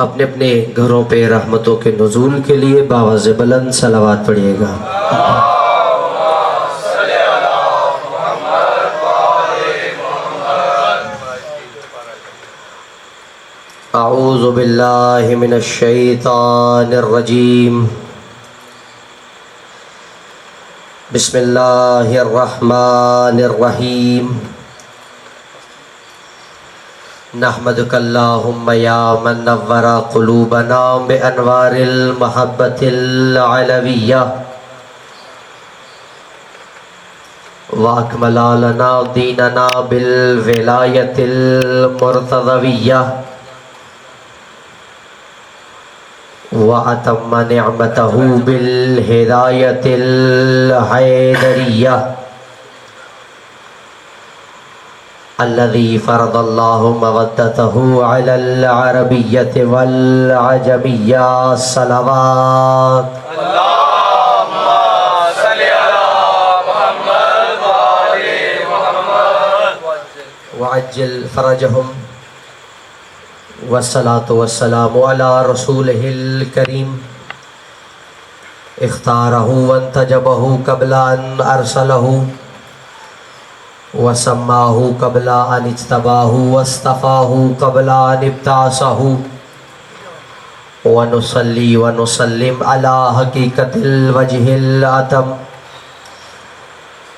اپنے اپنے گھروں پہ رحمتوں کے نزول کے لیے باواز بلند صلوات پڑھیے گا۔ اعوذ باللہ من الشیطان الرجیم، بسم اللہ الرحمن الرحیم، نحمدک اللہم یا من نور قلوبنا بانوار المحبت العلویہ واکمل لنا دیننا بالولایت المرتضویہ وَأَتَمَّ نِعْمَتَهُ بِالْهِدَایَةِ الْحَیدَرِیَّةِ الَّذِي فَرَضَ اللَّهُ مَوَدَّتَهُ عَلَى الْعَرَبِيَّةِ وَالْعَجَمِيَّةِ صلوات اللهم صل على محمد وآل محمد وعجل فرجهم والصلاة والسلام على رسوله الكريم اختاره وانتجبه قبل أن أرسله وسماه قبل أن اجتباه واصطفاه قبل أن ابتعثه ونصلي ونسلم على حقيقة الوجه الأتم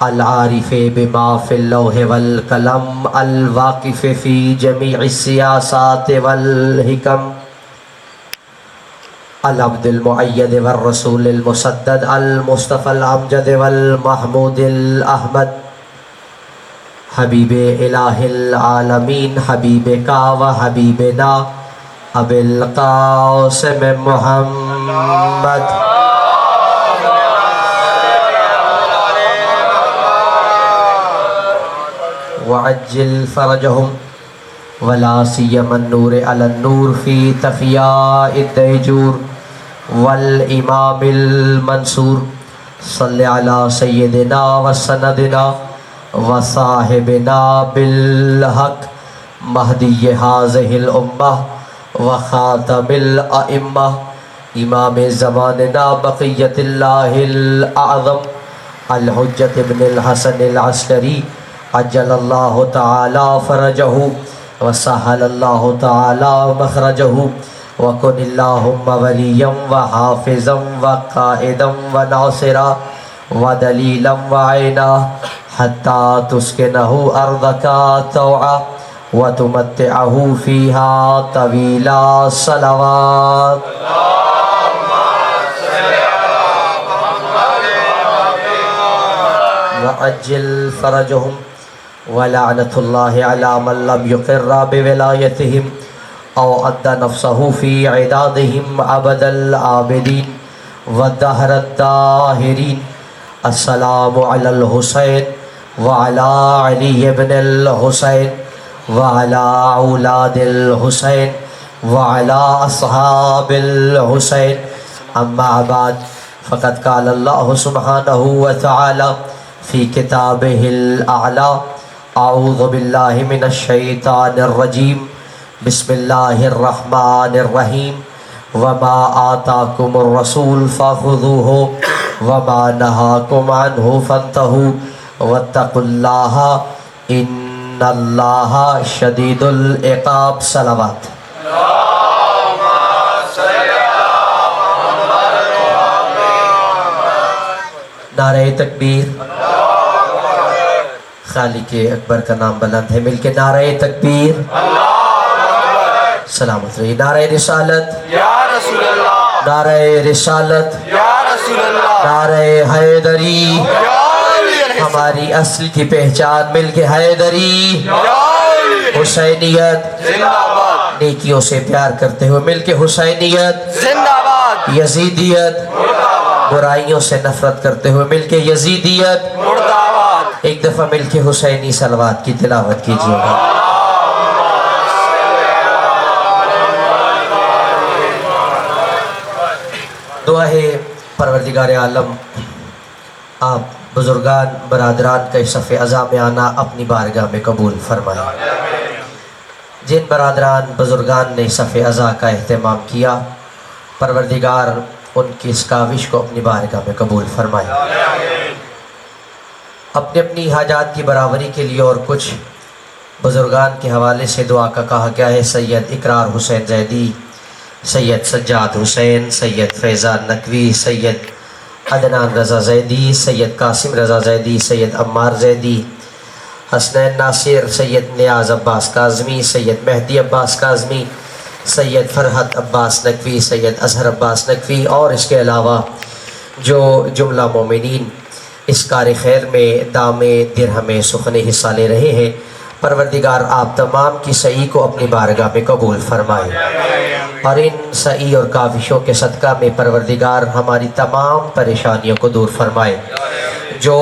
العارف بما في اللوح والقلم الواقف في جميع السياسات والحكم العبد المؤيد والرسول المسدد المصطفى الأمجد والمحمود الأحمد حبيب إله العالمين حبيبك وحبيبنا أبي القاسم محمد وعجل فرجهم ولا سيما النور على النور في تخياء الديجور والإمام المنصور صل على سيدنا وسندنا وصاحبنا بالحق مهدي هذه الأمة وخاتم الأئمة إمام زماننا بقية الله الأعظم الحجة بن الحسن العسكري عجل اللہ تعالی فرجہ وسہل اللہ تعالی مخرجہ وکن اللہم ولیا وحافظا وقائدا وناصرا ودلیلا وعینا حتی تسکنہ ارضک طوعا وتمتعہ فیہا طویلا صلوات وعجل فرجہم ولعنة الله على من لم يقر بولايتهم أو أدى نفسه في عدادهم عبد العابدين والدهر الداهرين السلام على الحسين وعلى علي بن الحسين وعلى أولاد الحسين وعلى أصحاب الحسين أما بعد فقد قال الله سبحانه وتعالى في كتابه الأعلى اعوذ باللہ من الشیطان الرجیم بسم اللہ الرحمن الرحیم وما آتاکم الرسول فخذوہ وما نہاکم عنہ فانتہوا واتقوا اللہ ان اللہ شدید العقاب صلوات نعرہ تکبیر، خالق اکبر کا نام بلند ہے، مل کے نعرہ تکبیر، سلامت رہی، نعرہ رسالت یا رسول اللہ، نعرہ رسالت یا رسول اللہ، نعرہ حیدری، یا علی الحسن، ہماری اصل کی پہچان مل کے حیدری، یا علی حسینیت، زندہ باد، نیکیوں سے پیار کرتے ہوئے مل کے حسینیت، زندہ باد، یزیدیت، برائیوں سے نفرت کرتے ہوئے مل کے یزیدیت، مردہ باد، ایک دفعہ مل کے حسینی صلوات کی تلاوت کیجئے گا۔ دعا ہے پروردگار عالم آپ بزرگان برادران کا صف عظام آنا اپنی بارگاہ میں قبول فرمائیں۔ جن برادران بزرگان نے صف ازا کا اہتمام کیا، پروردگار ان کی اس کاوش کو اپنی بارگاہ میں قبول فرمائے۔ اپنی اپنی حاجات کی برابری کے لیے اور کچھ بزرگان کے حوالے سے دعا کا کہا گیا ہے۔ سید اقرار حسین زیدی، سید سجاد حسین، سید فیضان نقوی، سید عدنان رضا زیدی، سید قاسم رضا زیدی، سید عمار زیدی، حسنین ناصر، سید نیاز عباس کاظمی، سید مہدی عباس کاظمی، سید فرحت عباس نقوی، سید اظہر عباس نقوی، اور اس کے علاوہ جو جملہ مومنین اس کار خیر میں دام درہم سخن حصہ لے رہے ہیں، پروردگار آپ تمام کی سعی کو اپنی بارگاہ میں قبول فرمائے، اور ان سعی اور کاوشوں کے صدقہ میں پروردگار ہماری تمام پریشانیوں کو دور فرمائے۔ جو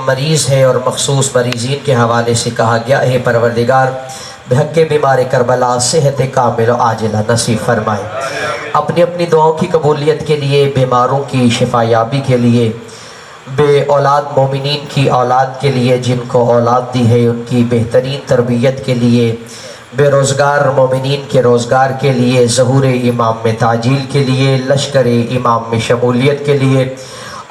مریض ہیں اور مخصوص مریضین کے حوالے سے کہا گیا ہے، پروردگار بحق بیمار کربلا صحت کامل و عاجلہ نصیب فرمائے۔ اپنی اپنی دعاؤں کی قبولیت کے لیے، بیماروں کی شفا یابی کے لیے، بے اولاد مومنین کی اولاد کے لیے، جن کو اولاد دی ہے ان کی بہترین تربیت کے لیے، بے روزگار مومنین کے روزگار کے لیے، ظہور امام میں تعجیل کے لیے، لشکر امام میں شمولیت کے لیے،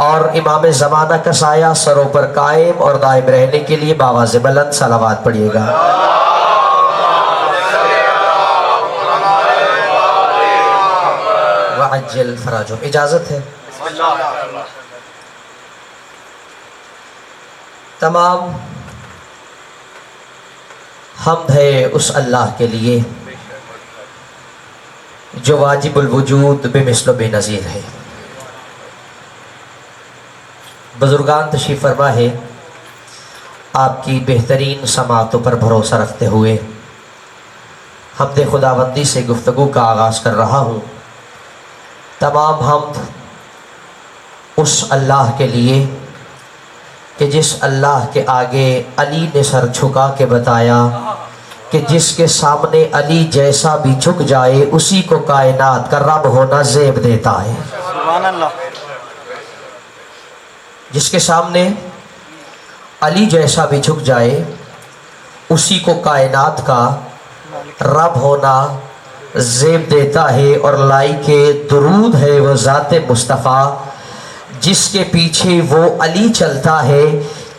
اور امام زمانہ کا سایہ سروں پر قائم اور دائم رہنے کے لیے باواز بلند صلوات پڑھیے گا۔ وعجل فراجہم۔ اجازت ہے؟ تمام حمد ہے اس اللہ کے لیے جو واجب الوجود بے مثل و بے نظیر ہے۔ بزرگان تشریف فرما ہے، آپ کی بہترین سماعتوں پر بھروسہ رکھتے ہوئے حمد خداوندی سے گفتگو کا آغاز کر رہا ہوں۔ تمام حمد اس اللہ کے لیے کہ جس اللہ کے آگے علی نے سر جھکا کے بتایا کہ جس کے سامنے علی جیسا بھی جھک جائے اسی کو کائنات کا رب ہونا زیب دیتا ہے۔ سبحان اللہ۔ جس کے سامنے علی جیسا بھی جھک جائے اسی کو کائنات کا رب ہونا زیب دیتا ہے، اور لائق درود ہے وہ ذات مصطفیٰ جس کے پیچھے وہ علی چلتا ہے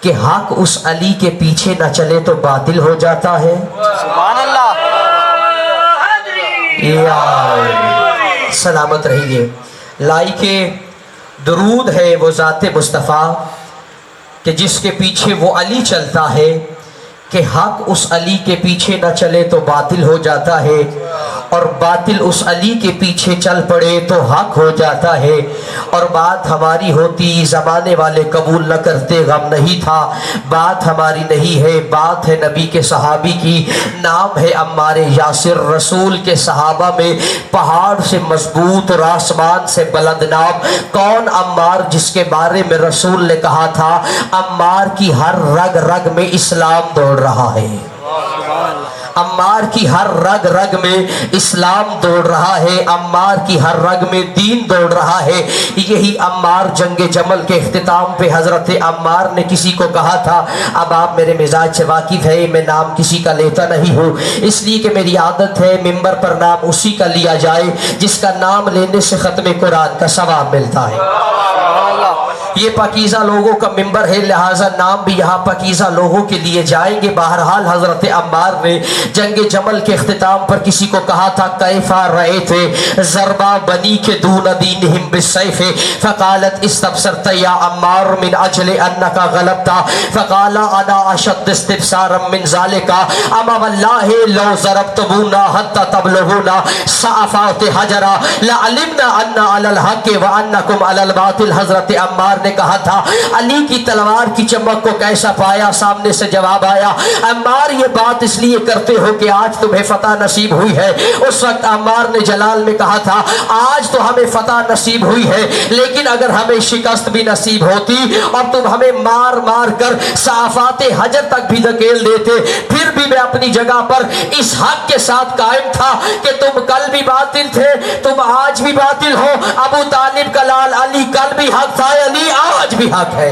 کہ حق اس علی کے پیچھے نہ چلے تو باطل ہو جاتا ہے۔ سبحان اللہ۔ یا سلامت رہیے۔ لائق درود ہے وہ ذات مصطفیٰ کہ جس کے پیچھے وہ علی چلتا ہے کہ حق اس علی کے پیچھے نہ چلے تو باطل ہو جاتا ہے، اور باطل اس علی کے پیچھے چل پڑے تو حق ہو جاتا ہے۔ اور بات ہماری ہوتی زمانے والے قبول نہ کرتے، غم نہیں تھا، بات ہماری نہیں ہے، بات ہے نبی کے صحابی کی۔ نام ہے عمار یاسر، رسول کے صحابہ میں پہاڑ سے مضبوط اور آسمان سے بلند نام۔ کون عمار جس کے بارے میں رسول نے کہا تھا عمار کی ہر رگ رگ میں اسلام دوڑ رہا ہے، عمار کی ہر رگ رگ میں اسلام دوڑ رہا ہے، عمار کی ہر رگ میں دین دوڑ رہا ہے۔ یہی عمار جنگ جمل کے اختتام پہ حضرت عمار نے کسی کو کہا تھا، اب آپ میرے مزاج سے واقف ہے، میں نام کسی کا لیتا نہیں ہوں، اس لیے کہ میری عادت ہے ممبر پر نام اسی کا لیا جائے جس کا نام لینے سے ختم قرآن کا ثواب ملتا ہے۔ یہ پاکیزہ لوگوں کا ممبر ہے، لہٰذا نام بھی یہاں پاکیزہ لوگوں کے لیے جائیں گے۔ بہرحال حضرت عمار نے جنگ جمل کے اختتام پر کسی کو کہا تھا کیفا رأیت ضربا بنی کے دون دینہم بالسیف فقالت استبصرت یا عمار من اجل انک غلبت فقال انا اشد استبصارا من ذلك اما واللہ لو ضربتمونا حتى تبلغونا صعفات حجرا لعلمنا ان علی الحق وانکم علی الباطل۔ حضرت عمار نے کہا تھا علی کی تلوار کی چمک کو کیسا پایا؟ سامنے سے جواب آیا عمار یہ بات اس لیے کرتے ہو کہ آج تمہیں فتح نصیب ہوئی ہے۔ اس وقت عمار نے جلال میں کہا تھا آج تو ہمیں فتح نصیب ہوئی ہے، لیکن اگر ہمیں شکست بھی نصیب ہوتی اور تم ہمیں مار مار کر صافات حجر تک بھی دھکیل دیتے، پھر بھی میں اپنی جگہ پر اس حق کے ساتھ قائم تھا کہ تم کل بھی باطل تھے، تم آج بھی باطل ہو۔ ابو طالب کا لال علی کل بھی حق تھا، علی آج بھی حق ہے۔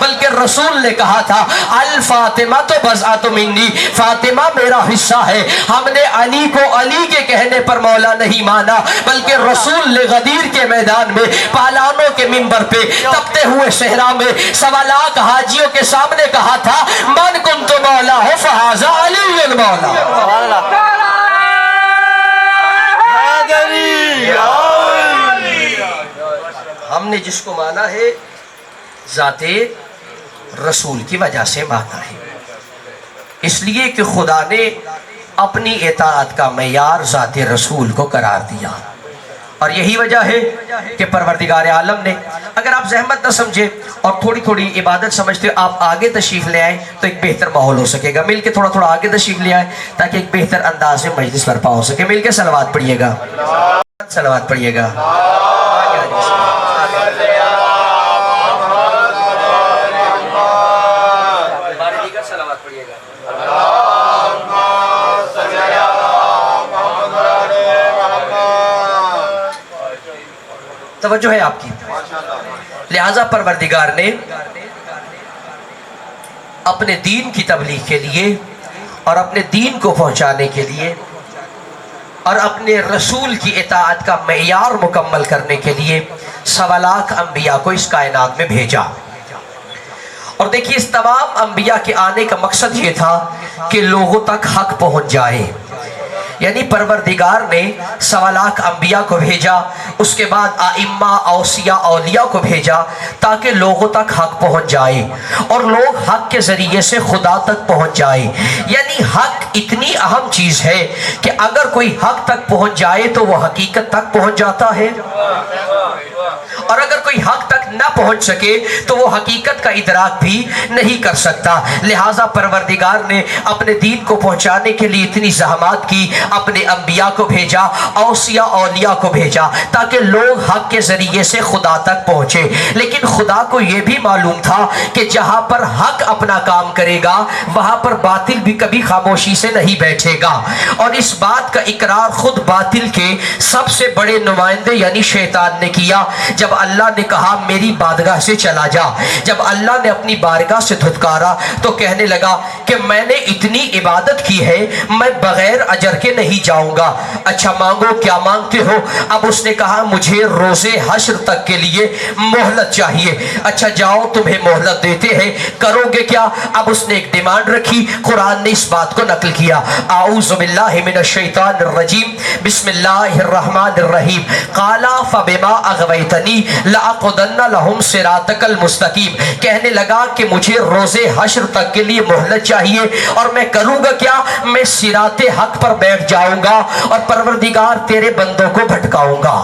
بلکہ رسول نے کہا تھا الفاطمہ تو بضعۃ منی، فاطمہ میرا حصہ ہے۔ ہم نے علی کو علی کے کہنے پر مولا نہیں مانا، بلکہ رسول نے غدیر کے میدان میں پالانوں کے منبر پہ تپتے ہوئے صحرا میں 1.25 لاکھ حاجیوں کے سامنے کہا تھا من کنت مولا ہو فہذا علی المولا۔ سبحان اللہ۔ ہم نے جس کو مانا ہے ذات رسول کی وجہ سے مانا ہے، اس لیے کہ خدا نے اپنی اطاعت کا معیار ذات رسول کو قرار دیا، اور یہی وجہ ہے کہ پروردگار عالم نے، اگر آپ زحمت نہ سمجھے اور تھوڑی تھوڑی عبادت سمجھتے آپ آگے تشریف لے آئیں تو ایک بہتر ماحول ہو سکے گا۔ مل کے تھوڑا تھوڑا آگے تشریف لے آئیں تاکہ ایک بہتر انداز میں مجلس برپا ہو سکے۔ مل کے صلوات پڑھیے گا، صلوات پڑھیے گا۔ توجہ ہے آپ کی؟ لہذا پروردگار نے اپنے دین کی تبلیغ کے لیے اور اپنے دین کو پہنچانے کے لیے اور اپنے رسول کی اطاعت کا معیار مکمل کرنے کے لیے 1.25 لاکھ انبیاء کو اس کائنات میں بھیجا۔ اور دیکھیے اس تمام انبیاء کے آنے کا مقصد یہ تھا کہ لوگوں تک حق پہنچ جائے، یعنی پروردگار نے 1.25 لاکھ انبیاء کو بھیجا، اس کے بعد ائمہ، اوصیاء، اولیاء کو بھیجا تاکہ لوگوں تک حق پہنچ جائے اور لوگ حق کے ذریعے سے خدا تک پہنچ جائے۔ یعنی حق اتنی اہم چیز ہے کہ اگر کوئی حق تک پہنچ جائے تو وہ حقیقت تک پہنچ جاتا ہے، اور اگر کوئی حق تک نہ پہنچ سکے تو وہ حقیقت کا ادراک بھی نہیں کر سکتا۔ لہٰذا پروردگار نے اپنے دین کو پہنچانے کے لیے اتنی زحمات کی، اپنے انبیاء کو بھیجا، اوصیاء اولیاء کو بھیجا تاکہ لوگ حق کے ذریعے سے خدا تک پہنچے۔ لیکن خدا کو یہ بھی معلوم تھا کہ جہاں پر حق اپنا کام کرے گا وہاں پر باطل بھی کبھی خاموشی سے نہیں بیٹھے گا، اور اس بات کا اقرار خود باطل کے سب سے بڑے نمائندے یعنی شیطان نے کیا جب اللہ نے کہا میری بارگاہ سے چلا جا۔ جب اللہ نے اپنی بارگاہ سے دھتکارا تو کہنے لگا کہ میں نے اتنی عبادت کی ہے میں بغیر اجر کے نہیں جاؤں گا۔ اچھا مانگو، کیا مانگتے ہو؟ اب اس نے کہا مجھے روز حشر تک کے لیے مہلت چاہیے۔ اچھا جاؤ تمہیں مہلت دیتے ہیں، کرو گے کیا؟ اب اس نے ایک ڈیمانڈ رکھی، قرآن نے اس بات کو نقل کیا۔ اعوذ باللہ من الشیطان الرجیم، بسم اللہ الرحمن الرحیم، قالا فبما اغویتنی لأقعدن لہم صراطک المستقیم۔ کہنے لگا کہ مجھے روز حشر تک کے لیے مہلت چاہیے اور میں کروں گا کیا؟ میں صراط حق پر بیٹھ جاؤں گا اور پروردگار تیرے بندوں کو بھٹکاؤں گا۔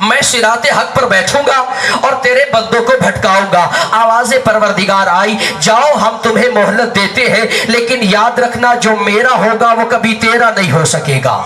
میں صراط حق پر بیٹھوں گا اور تیرے بندوں کو بھٹکاؤں گا۔ آواز پروردگار آئی جاؤ ہم تمہیں مہلت دیتے ہیں، لیکن یاد رکھنا جو میرا ہوگا وہ کبھی تیرا نہیں ہو سکے گا۔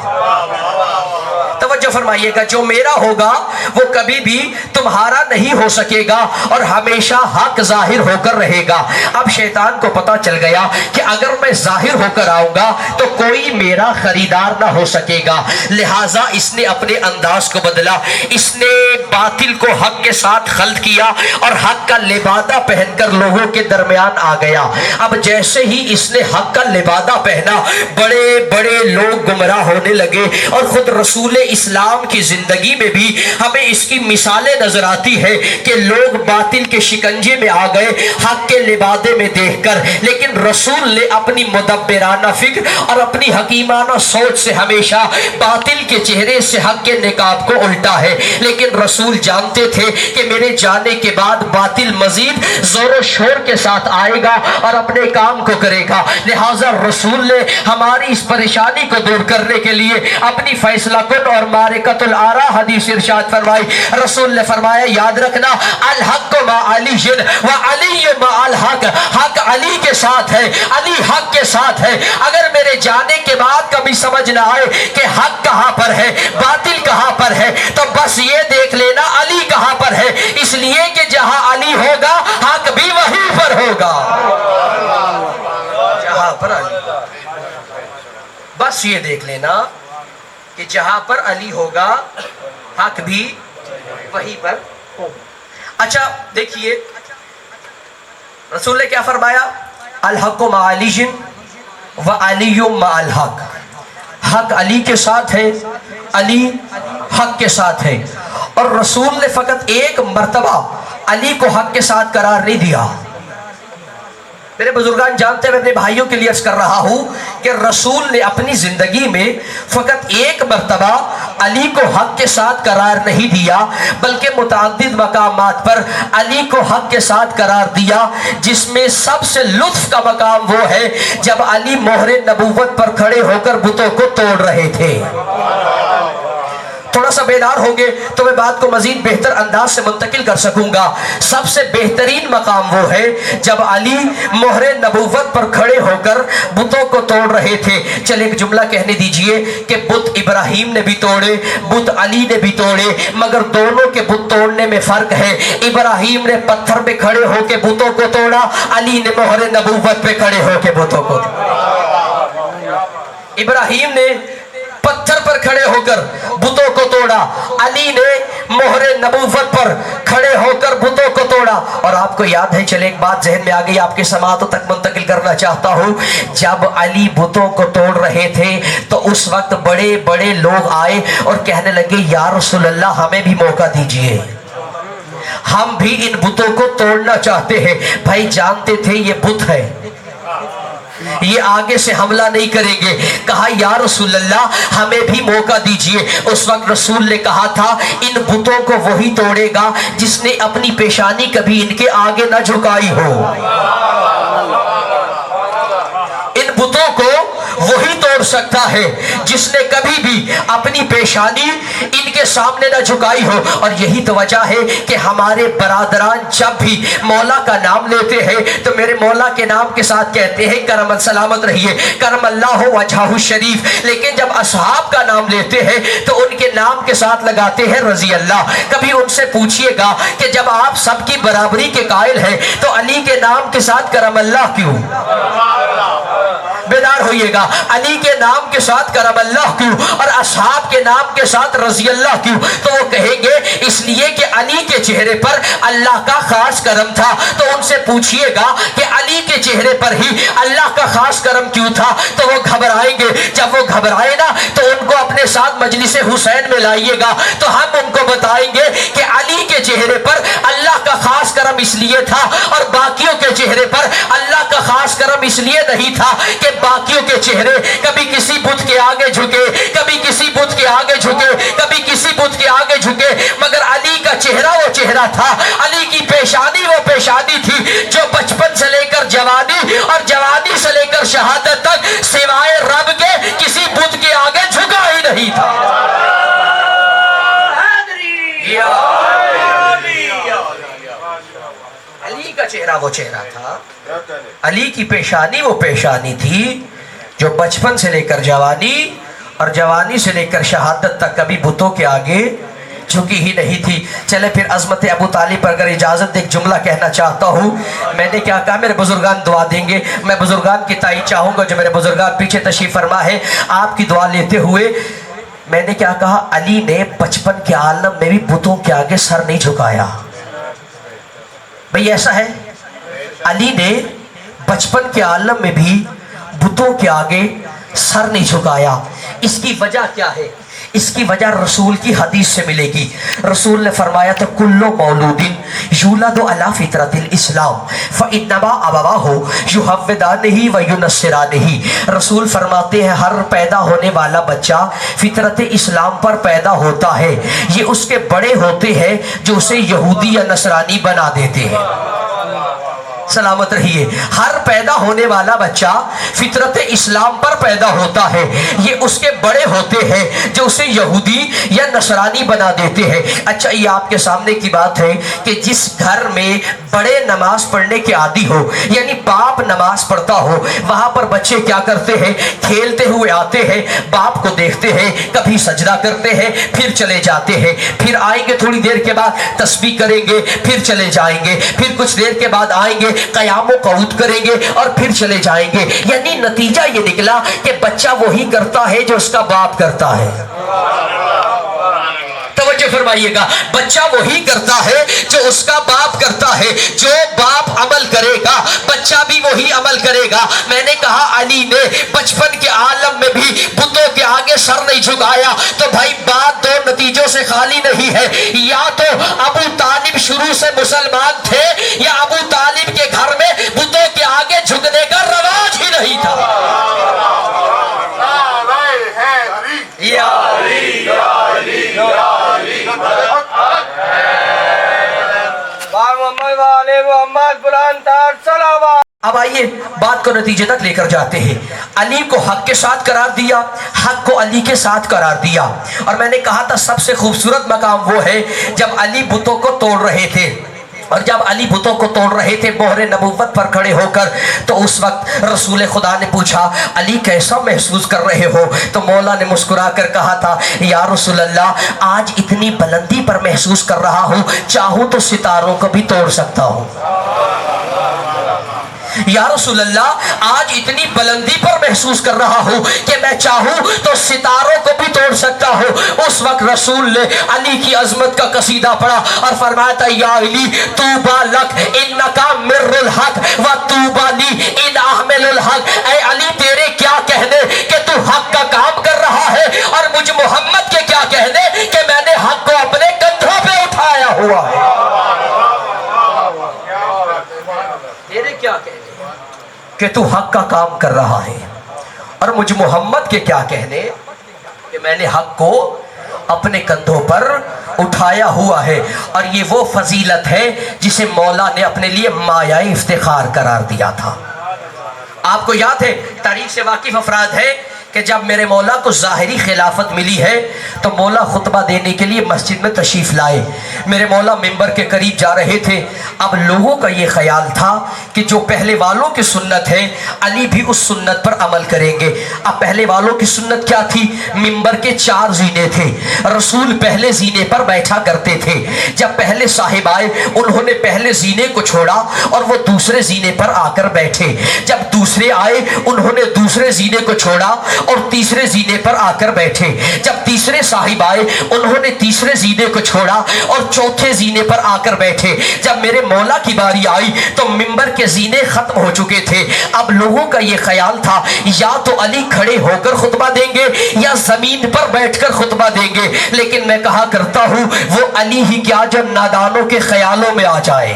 توجہ فرمائیے گا، جو میرا ہوگا وہ کبھی بھی تمہارا نہیں ہو سکے گا اور ہمیشہ حق ظاہر ہو کر رہے گا۔ اب شیطان کو پتا چل گیا کہ اگر میں ظاہر ہو کر آؤں گا تو کوئی میرا خریدار نہ ہو سکے گا، لہٰذا اس نے اپنے انداز کو بدلا، اس نے باطل کو حق کے ساتھ خلط کیا اور حق کا لبادہ پہن کر لوگوں کے درمیان آ گیا۔ اب جیسے ہی اس نے حق کا لبادہ پہنا بڑے بڑے لوگ گمراہ ہونے لگے، اور خود رسول اسلام کی زندگی میں بھی ہمیں اس کی مثالیں نظر آتی ہے کہ لوگ باطل کے شکنجے میں آ گئے حق کے لبادے میں دیکھ کر، لیکن رسول نے اپنی مدبرانہ فکر اور اپنی حکیمانہ سوچ سے ہمیشہ باطل کے چہرے سے حق کے نقاب کو الٹا ہے۔ لیکن رسول جانتے تھے کہ میرے جانے کے بعد باطل مزید زور و شور کے ساتھ آئے گا اور اپنے کام کو کرے گا، لہٰذا رسول نے ہماری اس پریشانی کو دور کرنے کے لیے اپنی فیصلہ کن اور معرکۃ الآراء حدیث ارشاد فرمائی۔ رسول نے فرمایا یاد رکھنا الحق مع علی و علی مع الحق، حق علی کے ساتھ ہے، علی حق کے ساتھ ہے۔ اگر میرے جانے کے بعد کبھی سمجھ نہ آئے کہ حق کہاں پر ہے باطل کہاں پر ہے تو بس یہ دیکھ لینا علی کہاں پر ہے، اس لیے کہ جہاں علی ہوگا حق بھی وہیں پر ہوگا، جہاں پر علی، بس یہ دیکھ لینا کہ جہاں پر علی ہوگا حق بھی وہیں پر ہوگا۔ اچھا دیکھیے رسول نے کیا فرمایا؟ الحق مع علی و علی مع الحق، حق علی کے ساتھ ہے، علی حق کے ساتھ ہے. اور رسول نے فقط ایک مرتبہ علی کو حق کے ساتھ قرار نہیں دیا. میرے بزرگان جانتے ہیں، میں اپنے بھائیوں کے لیے عرض کر رہا ہوں کہ رسول نے اپنی زندگی میں فقط ایک مرتبہ علی کو حق کے ساتھ قرار نہیں دیا، بلکہ متعدد مقامات پر علی کو حق کے ساتھ قرار دیا، جس میں سب سے لطف کا مقام وہ ہے جب علی مہر نبوت پر کھڑے ہو کر بتوں کو توڑ رہے تھے. تھوڑا سا بیدار ہوگے تو میں بات کو مزید بہتر انداز سے منتقل کر سکوں گا. سب سے بہترین مقام وہ ہے جب علی مہر نبوت پر کھڑے ہو کر بتوں کو توڑ رہے تھے. چلے ایک جملہ کہنے دیجئے کہ بت ابراہیم نے بھی توڑے، بت علی نے بھی توڑے، مگر دونوں کے بت توڑنے میں فرق ہے. ابراہیم نے پتھر پہ کھڑے ہو کے بتوں کو توڑا، علی نے مہر نبوت پہ کھڑے ہو کے بتوں کو توڑا. ابراہیم نے پتھر پر کھڑے ہو کر بتوں کو توڑا، علی نے مہر نبوت پر کھڑے ہو کر بتوں کو توڑا. اور آپ کو یاد ہے، چلے ایک بات ذہن میں آ گئی، آپ کے سماعتوں تک منتقل کرنا چاہتا ہوں. جب علی بتوں کو توڑ رہے تھے تو اس وقت بڑے بڑے لوگ آئے اور کہنے لگے یا رسول اللہ ہمیں بھی موقع دیجئے، ہم بھی ان بتوں کو توڑنا چاہتے ہیں. بھائی جانتے تھے یہ بت ہے، یہ آگے سے حملہ نہیں کریں گے. کہا یا رسول اللہ ہمیں بھی موقع دیجئے. اس وقت رسول نے کہا تھا ان بتوں کو وہی توڑے گا جس نے اپنی پیشانی کبھی ان کے آگے نہ جھکائی ہو. ان بتوں کو وہی توڑ سکتا ہے جس نے کبھی بھی اپنی پیشانی ان کے سامنے نہ جھکائی ہو. اور یہی تو وجہ ہے کہ ہمارے برادران جب بھی مولا کا نام لیتے ہیں تو میرے مولا کے نام کے ساتھ کہتے ہیں کرم سلامت رہیے، کرم اللہ وجہہ الشریف. لیکن جب اصحاب کا نام لیتے ہیں تو ان کے نام کے ساتھ لگاتے ہیں رضی اللہ. کبھی ان سے پوچھئے گا کہ جب آپ سب کی برابری کے قائل ہیں تو علی کے نام کے ساتھ کرم اللہ کیوں؟ بیدار ہوئیے گا. علی کے نام کے ساتھ کرم اللہ کیوں اور اصحاب کے نام کے ساتھ رضی اللہ کیوں؟ تو وہ کہیں گے اس لیے کہ علی کے چہرے پر اللہ کا خاص کرم تھا. تو ان سے پوچھئے گا کہ علی کے چہرے پر ہی اللہ کا خاص کرم کیوں تھا؟ تو وہ گھبرائیں گے. جب وہ گھبرائے نا تو ان کو اپنے ساتھ مجلس حسین میں لائیے گا تو ہم ان کو بتائیں گے کہ علی کے چہرے پر اللہ کا خاص کرم اس لیے تھا اور باقیوں کے چہرے پر اللہ کا خاص کرم اس لیے نہیں تھا کہ باقیوں کے چہرے کبھی کسی بت کے آگے جھکے، کبھی کسی بت کے آگے جھکے، کبھی کسی بت کے آگے جھکے، مگر علی کا چہرہ وہ چہرہ تھا، علی کی پیشانی وہ پیشانی تھی جو بچپن سے لے کر جوانی اور جوانی سے لے کر شہادت تک سوائے رب کے کسی بت کے آگے جھکا ہی نہیں تھا. علی کا چہرہ وہ چہرہ تھا، علی کی پیشانی وہ پیشانی تھی جو بچپن سے لے کر جوانی اور جوانی سے لے کر شہادت تک کبھی بتوں کے آگے جھکی ہی نہیں تھی. چلے پھر عظمت ابو طالب پر اگر اجازت ایک جملہ کہنا چاہتا ہوں. میں نے کیا کہا؟ میرے بزرگان دعا دیں گے. میں بزرگان کی تائید چاہوں گا. جو میرے بزرگان پیچھے تشریف فرما ہے آپ کی دعا لیتے ہوئے میں نے کیا کہا؟ علی نے بچپن کے عالم میں بھی بتوں کے آگے سر نہیں جھکایا. بھئی ایسا ہے؟ علی نے بچپن کے عالم میں بھی بتوں کے آگے سر نہیں جھکایا. اس کی وجہ کیا ہے؟ اس کی وجہ رسول کی حدیث سے ملے گی. رسول نے فرمایا تو کلو مولود یولد علی فطرت الاسلام فانما ابواہ یحودانہ و ینصرانہ. رسول فرماتے ہیں ہر پیدا ہونے والا بچہ فطرت اسلام پر پیدا ہوتا ہے، یہ اس کے بڑے ہوتے ہیں جو اسے یہودی یا نصرانی بنا دیتے ہیں. سلامت رہیے. ہر پیدا ہونے والا بچہ فطرت اسلام پر پیدا ہوتا ہے، یہ اس کے بڑے ہوتے ہیں جو اسے یہودی یا نصرانی بنا دیتے ہیں. اچھا یہ آپ کے سامنے کی بات ہے کہ جس گھر میں بڑے نماز پڑھنے کے عادی ہو یعنی باپ نماز پڑھتا ہو وہاں پر بچے کیا کرتے ہیں؟ کھیلتے ہوئے آتے ہیں، باپ کو دیکھتے ہیں، کبھی سجدہ کرتے ہیں پھر چلے جاتے ہیں، پھر آئیں گے تھوڑی دیر کے بعد تسبیح کریں گے پھر چلے جائیں گے، پھر کچھ دیر کے بعد آئیں گے قیام و قعود کریں گے اور پھر چلے جائیں گے. یعنی نتیجہ یہ نکلا کہ بچہ وہی کرتا ہے جو اس کا باپ کرتا ہے. توجہ توجہ فرمائیے گا، بچہ وہی کرتا ہے جو اس کا باپ کرتا ہے، جو باپ عمل کرے گا بچہ بھی وہی عمل کرے گا۔ میں نے کہا علی نے بچپن کے عالم میں بھی بتوں کے آگے سر نہیں جھکایا، تو بھائی بات دو نتیجوں سے خالی نہیں ہے، یا تو ابو طالب شروع سے مسلمان تھے یا ابو طالب کے گھر میں بتوں کے آگے جھکنے کا رواج ہی نہیں تھا۔ یا علی یا علی یا علی اب آئیے بات کو نتیجے تک لے کر جاتے ہیں۔ علی کو حق کے ساتھ قرار دیا، حق کو علی کے ساتھ قرار دیا، اور میں نے کہا تھا سب سے خوبصورت مقام وہ ہے جب علی بتوں کو توڑ رہے تھے، اور جب علی بتوں کو توڑ رہے تھے مہر نبوت پر کھڑے ہو کر، تو اس وقت رسول خدا نے پوچھا علی کیسا محسوس کر رہے ہو؟ تو مولا نے مسکرا کر کہا تھا یا رسول اللہ آج اتنی بلندی پر محسوس کر رہا ہوں، چاہوں تو ستاروں کو بھی توڑ سکتا ہوں۔ یا رسول اللہ آج اتنی بلندی پر محسوس کر رہا ہوں کہ میں چاہوں تو ستاروں کو بھی توڑ سکتا ہوں۔ اس وقت رسول نے علی کی عظمت کا قصیدہ پڑھا اور فرمایا تھا یا علی طوبی لک انکا مر الحق و طوبی لی ان احمل الحق، اے علی تیرے کیا کہنے کہ تو حق کا کام کر رہا ہے، اور مجھ محمد کے کیا کہنے کہ میں نے حق کو اپنے کندھوں پہ اٹھایا ہوا ہے۔ تیرے کیا کہنے کہ تو حق کا کام کر رہا ہے، اور مجھ محمد کے کیا کہنے کہ میں نے حق کو اپنے کندھوں پر اٹھایا ہوا ہے۔ اور یہ وہ فضیلت ہے جسے مولا نے اپنے لیے مایہ افتخار قرار دیا تھا۔ آپ کو یاد ہے، تاریخ سے واقف افراد ہے کہ جب میرے مولا کو ظاہری خلافت ملی ہے تو مولا خطبہ دینے کے لیے مسجد میں تشریف لائے۔ میرے مولا ممبر کے قریب جا رہے تھے۔ اب لوگوں کا یہ خیال تھا کہ جو پہلے والوں کی سنت ہے علی بھی اس سنت پر عمل کریں گے۔ اب پہلے والوں کی سنت کیا تھی؟ ممبر کے 4 زینے تھے، رسول پہلے زینے پر بیٹھا کرتے تھے۔ جب پہلے صاحب آئے انہوں نے پہلے زینے کو چھوڑا اور وہ دوسرے زینے پر آ کر بیٹھے۔ جب دوسرے آئے انہوں نے دوسرے زینے کو چھوڑا اور تیسرے زینے پر آ کر بیٹھے۔ جب تیسرے صاحب آئے انہوں نے تیسرے زینے کو چھوڑا اور چوتھے زینے پر آ کر بیٹھے۔ جب میرے مولا کی باری آئی تو ممبر کے زینے ختم ہو چکے تھے۔ اب لوگوں کا یہ خیال تھا یا تو علی کھڑے ہو کر خطبہ دیں گے یا زمین پر بیٹھ کر خطبہ دیں گے، لیکن میں کہا کرتا ہوں وہ علی ہی کیا جو نادانوں کے خیالوں میں آ جائے۔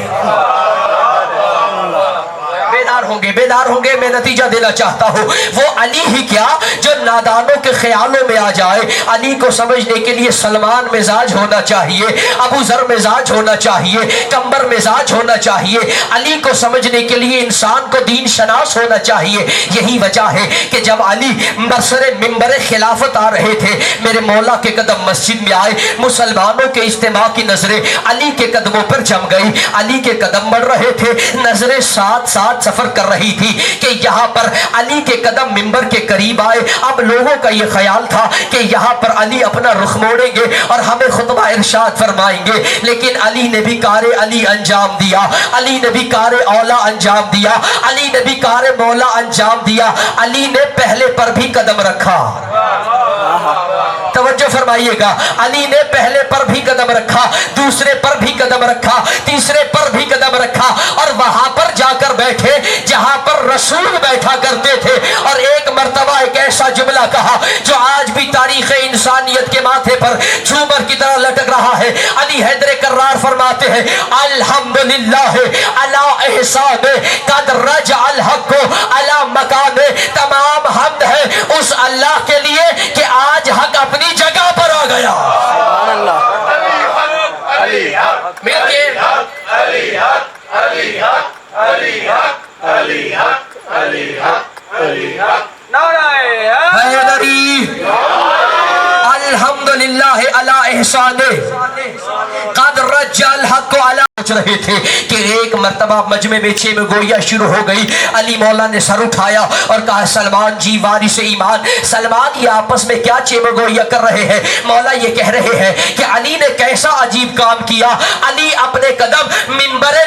بیدار ہوں گے، میں نتیجہ دینا چاہتا ہوں، وہ علی ہی کیا جو نادانوں کے خیالوں میں آ جائے۔ علی کو سمجھنے کے لیے سلمان مزاج ہونا چاہیے، ابو ذر مزاج ہونا چاہیے، کمبر مزاج ہونا چاہیے۔ علی کو سمجھنے کے لیے انسان کو دین شناس ہونا چاہیے۔ یہی وجہ ہے کہ جب علی برسر ممبر خلافت آ رہے تھے میرے مولا کے قدم مسجد میں آئے، مسلمانوں کے اجتماع کی نظریں علی کے قدموں پر جم گئی۔ علی کے قدم بڑھ رہے تھے، نظریں ساتھ ساتھ سفر کر رہی تھی کہ یہاں پر علی کے قدم منبر کے قریب آئے۔ اب لوگوں کا یہ خیال تھا کہ یہاں پر علی اپنا رخ موڑیں گے اور ہمیں خطبہ ارشاد فرمائیں گے، لیکن علی نے بھی کار علی انجام دیا، علی نے بھی کار اولا انجام دیا، علی نے بھی کار مولا انجام دیا۔ علی نے پہلے پر بھی قدم رکھا، توجہ فرمائیے گا، علی نے پہلے پر بھی قدم رکھا، دوسرے پر بھی قدم رکھا، تیسرے پر بھی قدم رکھا، اور وہاں پر جا کر بیٹھے جہاں پر رسول بیٹھا کرتے تھے۔ اور ایک مرتبہ ایک ایسا جملہ کہا جو آج بھی تاریخ انسانیت کے ماتھے پر جھومر کی طرح لٹک رہا ہے۔ علی حیدر کرار فرماتے ہیں الحمدللہ علی احسان قد رجع الحق علی مکان، تمام حمد ہے اس اللہ کے لیے کہ آج حق اپنی جگہ پر آ گیا۔ سبحان اللہ۔ مل کے حیدری الحمدللہ علی احسان قد رجع الحق علی، سوچ رہے تھے کہ ایک مرتبہ مجمع میں چیمہ گوئیاں شروع ہو گئی۔ علی مولا نے سر اٹھایا اور کہا سلمان جی وارث ایمان، سلمان یہ آپس میں کیا چیمہ گوئیاں کر رہے ہیں؟ مولا یہ کہہ رہے ہیں کہ علی نے کیسا عجیب کام کیا۔ علی اپنے قدم منبر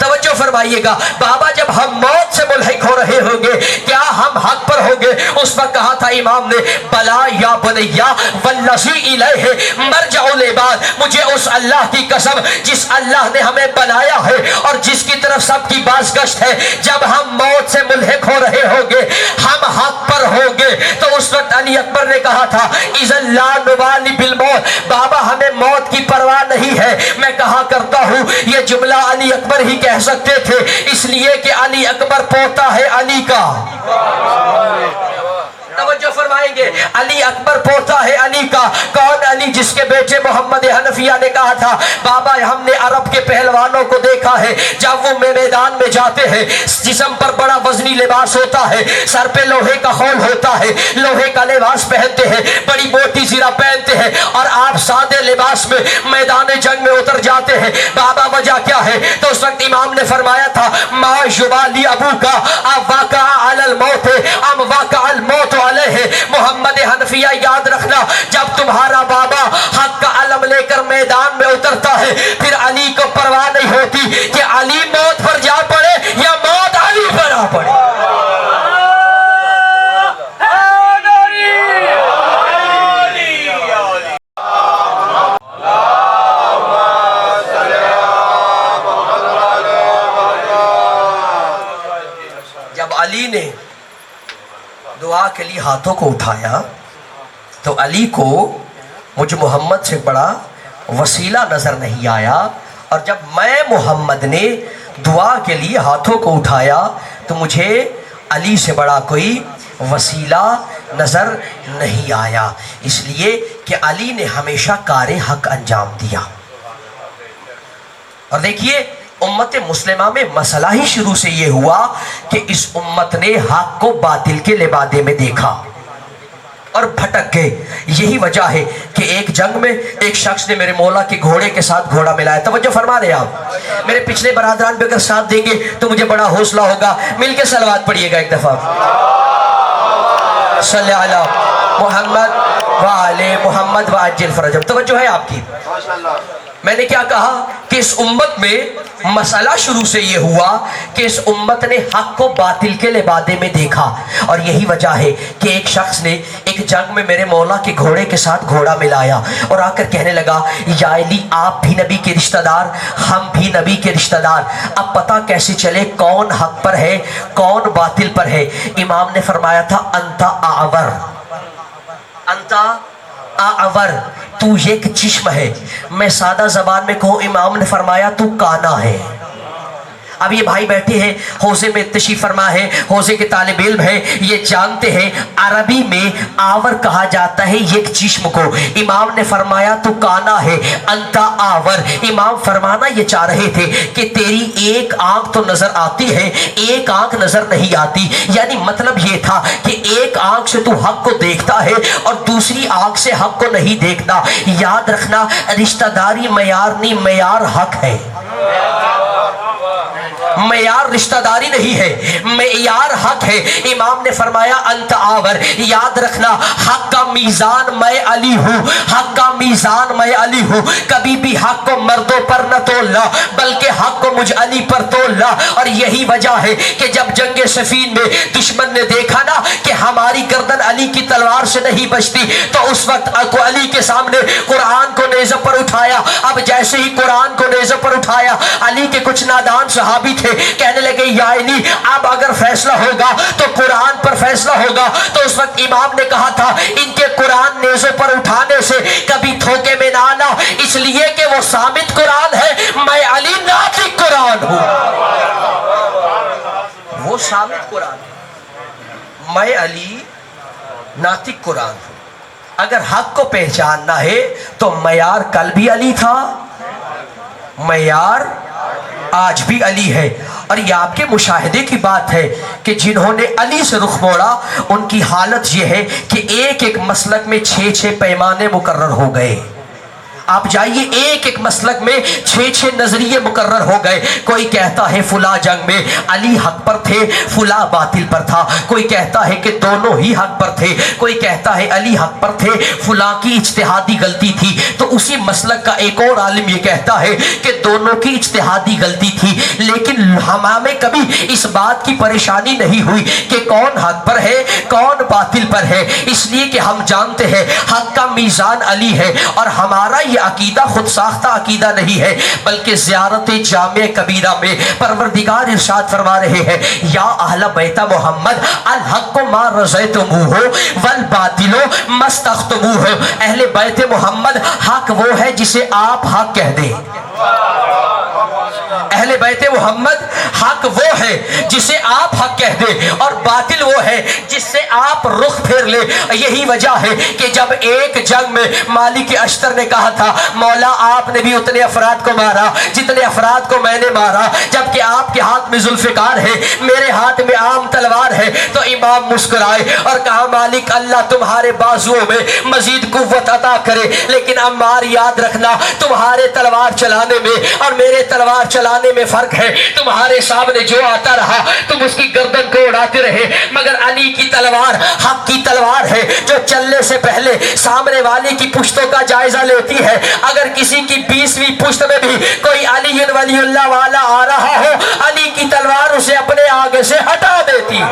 توجہ فرمائیے گا، بابا جب ہم موت سے ملحق ہو رہے ہوں گے کیا ہم حق پر ہوں گے؟ اس وقت کہا تھا امام نے، بلا یا بنیا والذی الیہ مرجع العباد، مجھے اس اللہ کی قسم جس اللہ نے ہمیں بنایا ہے اور جس کی طرف سب کی باز گشت ہے، جب ہم موت سے ملحق ہو رہے ہوں گے، ہم حق پر ہوں گے، تو اس وقت علی اکبر نے کہا تھا اذن لا نبالی بالموت، بابا ہمیں موت کی پرواہ نہیں ہے۔ میں کہا کرتا ہوں یہ جملہ علی اکبر ہی کہہ سکتے تھے، اس لیے کہ علی اکبر پوتا ہے علی کا۔ توجہ فرمائیں گے، علی اکبر پوتا ہے علی کا۔ کون علی؟ جس کے بیٹے محمد حنفیہ نے کہا تھا بابا ہم نے عرب کے پہلوانوں کو دیکھا ہے، جب وہ میدان میں جاتے ہیں جسم پر بڑا وزنی لباس ہوتا ہے، سر پہ لوہے کا خول ہوتا ہے، لوہے کا لباس پہنتے ہیں، بڑی موٹی زرہ پہنتے ہیں، اور آپ سادے لباس میں میدان جنگ میں اتر جاتے ہیں۔ بابا وجہ کیا ہے؟ تو اس وقت امام نے فرمایا تھا ما یبالی ابوکا واقع علی الموت ام واقع الموت علیہ۔ محمد حنفیہ یاد رکھنا، جب تمہارا بابا حق کا علم لے کر میدان میں اترتا ہے پھر علی کو پرواہ نہیں ہوتی کہ علی موت پر جا پڑے یا موت علی پر آ پڑے۔ جب علی نے دعا کے لیے ہاتھوں کو اٹھایا تو علی کو مجھ محمد سے بڑا وسیلہ نظر نہیں آیا، اور جب میں محمد نے دعا کے لیے ہاتھوں کو اٹھایا تو مجھے علی سے بڑا کوئی وسیلہ نظر نہیں آیا، اس لیے کہ علی نے ہمیشہ کار حق انجام دیا۔ اور دیکھیے امت مسلمہ میں مسئلہ ہی شروع سے یہ ہوا کہ اس امت نے حق کو باطل کے لبادے میں دیکھا اور بھٹک گئے۔ یہی وجہ ہے کہ ایک جنگ میں ایک شخص نے میرے مولا کے گھوڑے کے ساتھ گھوڑا ملایا۔ توجہ فرما رہے آپ، میرے پچھلے برادران بھی اگر ساتھ دیں گے تو مجھے بڑا حوصلہ ہوگا۔ مل کے صلوات پڑھیے گا ایک دفعہ، صلی علی محمد وعلی محمد وعجل فرجہم۔ توجہ ہے آپ کی؟ میں نے کیا کہا کہ اس امت میں مسئلہ شروع سے یہ ہوا کہ اس امت نے حق کو باطل کے لبادے میں دیکھا، اور یہی وجہ ہے کہ ایک شخص نے ایک جنگ میں میرے مولا کے گھوڑے کے ساتھ گھوڑا ملایا اور آ کر کہنے لگا یا علی آپ بھی نبی کے رشتہ دار، ہم بھی نبی کے رشتہ دار، اب پتہ کیسے چلے کون حق پر ہے کون باطل پر ہے؟ امام نے فرمایا تھا انتا اعور، انتا اعور، تو ایک چشم ہے۔ میں سادہ زبان میں کہوں امام نے فرمایا تو کانا ہے۔ اب یہ بھائی بیٹھے ہیں حوزے میں تشریف فرما ہے، حوزے کے طالب علم ہیں، یہ جانتے ہیں عربی میں آور کہا جاتا ہے ایک چشم کو۔ امام نے فرمایا تو کانا ہے، انتا آور۔ امام فرمانا یہ چاہ رہے تھے کہ تیری ایک آنکھ تو نظر آتی ہے، ایک آنکھ نظر نہیں آتی، یعنی مطلب یہ تھا کہ ایک آنکھ سے تو حق کو دیکھتا ہے اور دوسری آنکھ سے حق کو نہیں دیکھتا۔ یاد رکھنا رشتہ داری معیار نہیں، معیار حق ہے۔ معیار رشتہ داری نہیں ہے، معیار حق ہے۔ امام نے فرمایا انت آور، یاد رکھنا حق کا میزان میں علی ہوں، حق کا میزان میں علی ہوں، کبھی بھی حق کو مردوں پر نہ تولنا بلکہ حق کو مجھ علی پر تولنا۔ اور یہی وجہ ہے کہ جب جنگ صفین میں دشمن نے دیکھا نا کہ ہماری گردن علی کی تلوار سے نہیں بچتی تو اس وقت علی کے سامنے قرآن کو نیزے پر اٹھایا۔ اب جیسے ہی قرآن کو نیزے پر اٹھایا علی کے کچھ نادان صحابی تھے، کہنے لگے یا علی اب اگر فیصلہ ہوگا تو قرآن پر فیصلہ ہوگا۔ تو اس وقت امام نے کہا تھا ان کے قرآن نیزے پر اٹھانے سے کبھی دھوکے میں نہ آنا، اس لیے کہ وہ ثابت قرآن ہے، میں علی ناطق قرآن ہوں۔ وہ ثابت قرآن ہے، میں علی ناطق قرآن ہوں۔ اگر حق کو پہچاننا ہے تو معیار کل بھی علی تھا، معیار آج بھی علی ہے۔ اور یہ آپ کے مشاہدے کی بات ہے کہ جنہوں نے علی سے رخ موڑا ان کی حالت یہ ہے کہ ایک ایک مسلک میں 6 پیمانے مقرر ہو گئے۔ آپ جائیے ایک ایک مسلک میں 6 نظریے مقرر ہو گئے. کوئی کہتا ہے فلاں جنگ میں علی حق پر تھے فلاں باطل پر تھا, کوئی کہتا ہے کہ دونوں ہی حق پر تھے, کوئی کہتا ہے علی حق پر تھے فلاں کی اجتہادی غلطی تھی. تو اسی مسلک کا ایک اور عالم یہ کہتا ہے کہ دونوں کی اجتہادی غلطی تھی, لیکن ہمیں کبھی اس بات کی پریشانی نہیں ہوئی کہ کون حق پر ہے کون باطل پر ہے, اس لیے کہ ہم جانتے ہیں حق کا میزان علی ہے. اور ہمارا یہ عقیدہ خود ساختہ عقیدہ نہیں ہے, بلکہ زیارت جامع کبیرہ میں پروردگار ارشاد فرما رہے ہیں یا اہل بیت محمد الحق ما رضیتموہ والباطل ما استختموہ. اہل بیت محمد حق وہ ہے جسے آپ حق کہہ دیں. اہل بیت محمد حق وہ ہے جسے آپ حق کہہ دیں, اور باطل وہ ہے جس سے آپ رخ پھیر لے. یہی وجہ ہے کہ جب ایک جنگ میں مالک اشتر نے کہا تھا مولا آپ نے بھی اتنے افراد کو مارا جتنے افراد کو میں نے مارا, جبکہ آپ کے ہاتھ میں ذوالفقار ہے میرے ہاتھ میں عام تلوار ہے, تو امام مسکرائے اور کہا مالک اللہ تمہارے بازوؤں میں مزید قوت عطا کرے, لیکن عمار یاد رکھنا تمہارے تلوار چلانے میں اور میرے تلوار چلانے میں فرق ہے. تمہارے سامنے جو آتا رہا تم اس کی گردن کو اڑاتے رہے, مگر علی کی تلوار حق کی تلوار ہے جو چلنے سے پہلے سامنے والے کی پشتوں کا جائزہ لیتی ہے. اگر کسی کی 20ویں پشت میں بھی کوئی علی ولی اللہ والا آ رہا ہو, علی کی تلوار اسے اپنے آگے سے ہٹا دیتی ہے.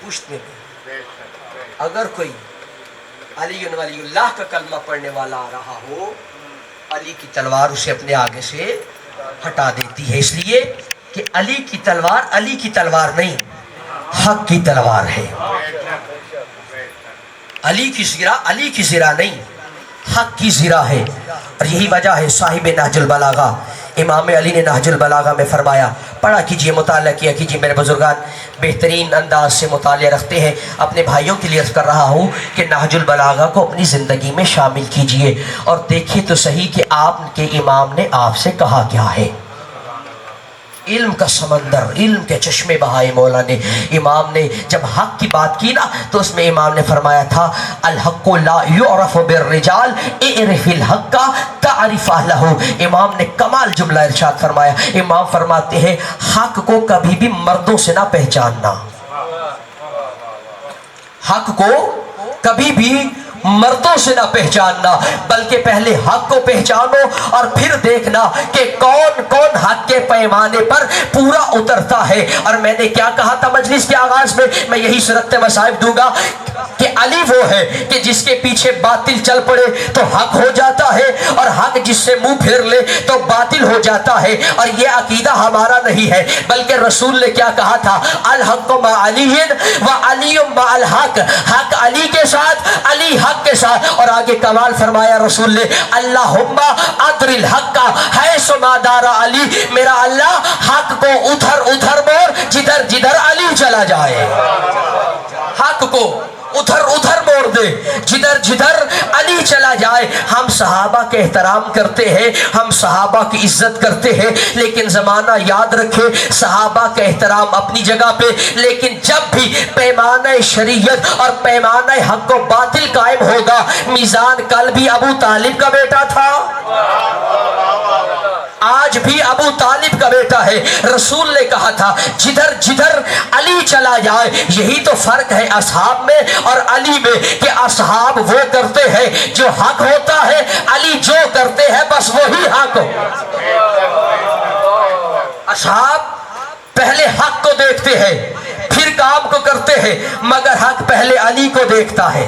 پشت میں اگر کوئی علی ولی اللہ کا کلمہ پڑھنے والا آ رہا ہو, علی کی تلوار اسے اپنے آگے سے ہٹا دیتی ہے. اس لیے کہ علی کی تلوار نہیں حق کی تلوار ہے. علی کی زرہ نہیں حق کی زرہ ہے. اور یہی وجہ ہے صاحب نہج البلاغہ امام علی نے نہج البلاغہ میں فرمایا, پڑھا کیجئے مطالعہ کیا کیجئے میرے بزرگان, بہترین انداز سے مطالعہ رکھتے ہیں. اپنے بھائیوں کے لیے عرض کر رہا ہوں کہ نہج البلاغہ کو اپنی زندگی میں شامل کیجئے اور دیکھیے تو صحیح کہ آپ کے امام نے آپ سے کہا کیا ہے. علم کا سمندر, علم کے چشمے بہائے مولا نے. امام نے جب حق کی بات کی نا تو اس میں امام نے فرمایا تھا الحق لا یعرف بالرجال اعرف الحق تعرف اہلہ. امام نے کمال جملہ ارشاد فرمایا. امام فرماتے ہیں حق کو کبھی بھی مردوں سے نہ پہچاننا, حق کو کبھی بھی مردوں سے نہ پہچاننا, بلکہ پہلے حق کو پہچانو اور پھر دیکھنا کہ کون کون حق کے پیمانے پر پورا اترتا ہے. اور میں نے کیا کہا تھا مجلس کے آغاز میں یہی صورت مصائب دوں گا کہ علی وہ ہے کہ جس کے پیچھے باطل چل پڑے تو حق ہو جاتا ہے, اور حق جس سے منہ پھیر لے تو باطل ہو جاتا ہے. اور یہ عقیدہ ہمارا نہیں ہے, بلکہ رسول نے کیا کہا تھا الحق مع علی و علی مع الحق, حق علی کے ساتھ علی حق کے ساتھ. اور آگے کمال فرمایا رسول نے اللہم ادر الحق حیث ما دار علی, میرا اللہ حق کو ادھر مور جدھر علی چلا جائے, حق کو ادھر موڑ دے جدھر علی چلا جائے. ہم صحابہ کے احترام کرتے ہیں, ہم صحابہ کی عزت کرتے ہیں, لیکن زمانہ یاد رکھے صحابہ کا احترام اپنی جگہ پہ, لیکن جب بھی پیمانہ شریعت اور پیمانہ حق و باطل قائم ہوگا, میزان کل بھی ابو طالب کا بیٹا تھا, آج بھی ابو طالب کا بیٹا ہے. رسول نے کہا تھا جدھر علی چلا جائے. یہی تو فرق ہے اصحاب میں اور علی میں کہ اصحاب وہ کرتے ہیں جو حق ہوتا ہے, علی جو کرتے ہیں بس وہی حق. اصحاب پہلے حق کو دیکھتے ہیں پھر کام کو کرتے ہیں, مگر حق پہلے علی کو دیکھتا ہے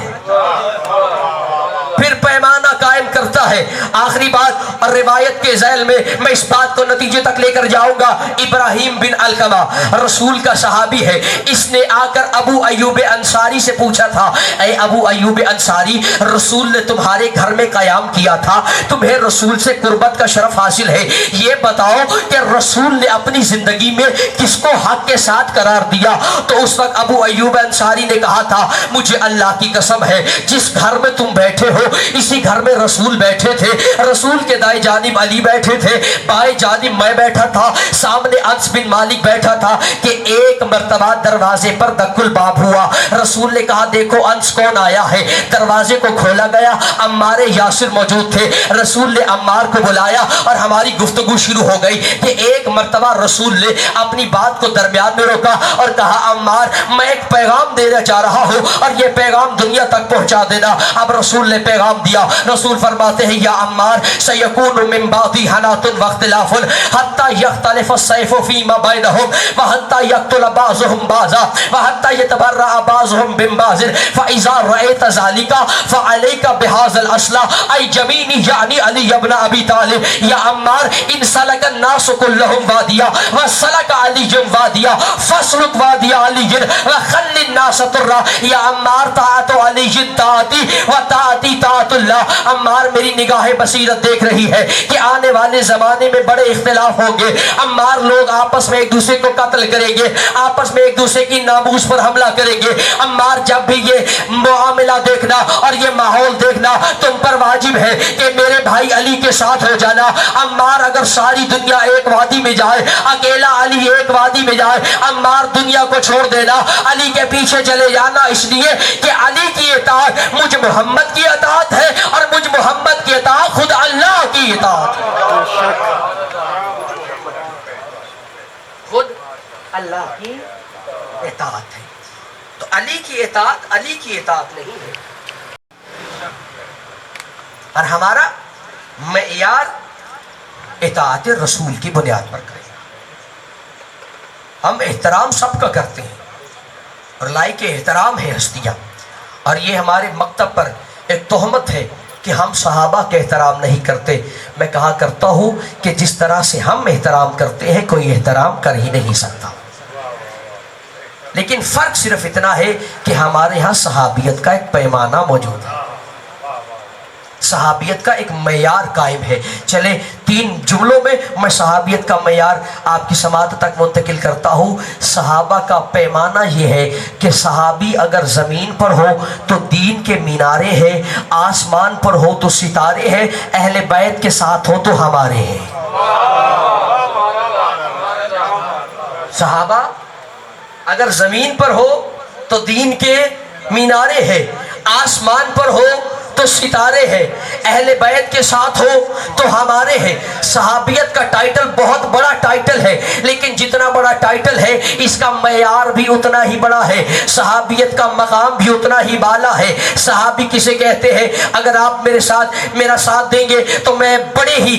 پھر پیمانہ قائم کرتا ہے. آخری بات اور روایت کے ذیل میں اس بات کو نتیجے تک لے کر جاؤں گا. ابراہیم بن علقمہ رسول کا صحابی ہے, اس نے آ کر ابو ایوب انصاری سے پوچھا تھا اے ابو ایوب انصاری, رسول نے تمہارے گھر میں قیام کیا تھا, تمہیں رسول سے قربت کا شرف حاصل ہے, یہ بتاؤ کہ رسول نے اپنی زندگی میں کس کو حق کے ساتھ قرار دیا؟ تو اس وقت ابو ایوب انصاری نے کہا تھا مجھے اللہ کی قسم ہے جس گھر میں تم بیٹھے ہو اسی گھر میں رسول بیٹھے بیٹھے تھے, رسول کے دائیں جانب علی بیٹھے تھے, بائیں جانب میں بیٹھا تھا, سامنے انس بن مالک بیٹھا تھا کہ ایک مرتبہ دروازے پر دق الباب ہوا. رسول نے کہا دیکھو انس کون آیا ہے. دروازے کو کھولا گیا, عمار یاسر موجود تھے. رسول نے عمار کو بلایا اور ہماری گفتگو شروع ہو گئی کہ ایک مرتبہ رسول نے اپنی بات کو درمیان میں روکا اور کہا عمار میں ایک پیغام دینا چاہ رہا ہوں اور یہ پیغام دنیا تک پہنچا دینا. اب رسول نے پیغام دیا. رسول فرماتے ہیں یا عمار سیکون من بعدی حنات واختلاف حتی یختلف السیف فیما بینہم وحتی یقتل بعضهم بعضا وحتی یتبرع بعضهم من بعض فاذا رأیت ذلك فعلیک بهذا الاصل ای جمینی یعنی علی ابن ابی طالب. یا عمار ان سلک الناس كلهم وادیا وسلک علی وادیا فاسلک وادی علی وخل الناس ترا. یا عمار طاعت علی طاعتی وطاعتی طاعت اللہ. عمار میری نگاہ بصیرت دیکھ رہی ہے کہ آنے والے زمانے میں بڑے اختلاف ہوں گے. عمار لوگ آپس میں ایک دوسرے کو قتل کریں گے, آپس میں ایک دوسرے کی ناموس پر حملہ کریں گے. عمار جب بھی یہ معاملہ دیکھنا اور یہ ماحول دیکھنا تم پر واجب ہے کہ میرے بھائی علی کے ساتھ ہو جانا. عمار اگر ساری دنیا ایک وادی میں جائے, اکیلا علی ایک وادی میں جائے, عمار دنیا کو چھوڑ دینا, علی کے پیچھے چلے جانا, اس لیے کہ علی کی اطاعت مجھ محمد کی اطاعت ہے اور مجھ محمد کی اطاعت خود اللہ کی اطاعت ہے, خود اللہ کی اطاعت ہے. تو علی کی اطاعت نہیں ہے. اور ہمارا معیار اطاعت رسول کی بنیاد پر کریں. ہم احترام سب کا کرتے ہیں اور لائق احترام ہے ہستیاں, اور یہ ہمارے مکتب پر ایک تہمت ہے کہ ہم صحابہ کے احترام نہیں کرتے. میں کہا کرتا ہوں کہ جس طرح سے ہم احترام کرتے ہیں کوئی احترام کر ہی نہیں سکتا, لیکن فرق صرف اتنا ہے کہ ہمارے ہاں صحابیت کا ایک پیمانہ موجود ہے, صحابیت کا ایک معیار قائم ہے. چلے 3 جملوں میں میں صحابیت کا معیار آپ کی سماعت تک منتقل کرتا ہوں. صحابہ کا پیمانہ یہ ہے کہ صحابی اگر زمین پر ہو تو دین کے مینارے ہیں, آسمان پر ہو تو ستارے ہیں, اہل بیت کے ساتھ ہو تو ہمارے ہیں. صحابہ اگر زمین پر ہو تو دین کے مینارے ہیں, آسمان پر ہو تو ستارے ہیں, اہل بیت کے ساتھ ہو تو ہمارے ہیں. صحابیت کا ٹائٹل بہت بڑا ٹائٹل ہے, لیکن جتنا بڑا ٹائٹل ہے اس کا معیار بھی اتنا ہی بڑا ہے, صحابیت کا مقام بھی اتنا ہی بالا ہے. صحابی کسے کہتے ہیں؟ اگر آپ میرا ساتھ دیں گے تو میں بڑے ہی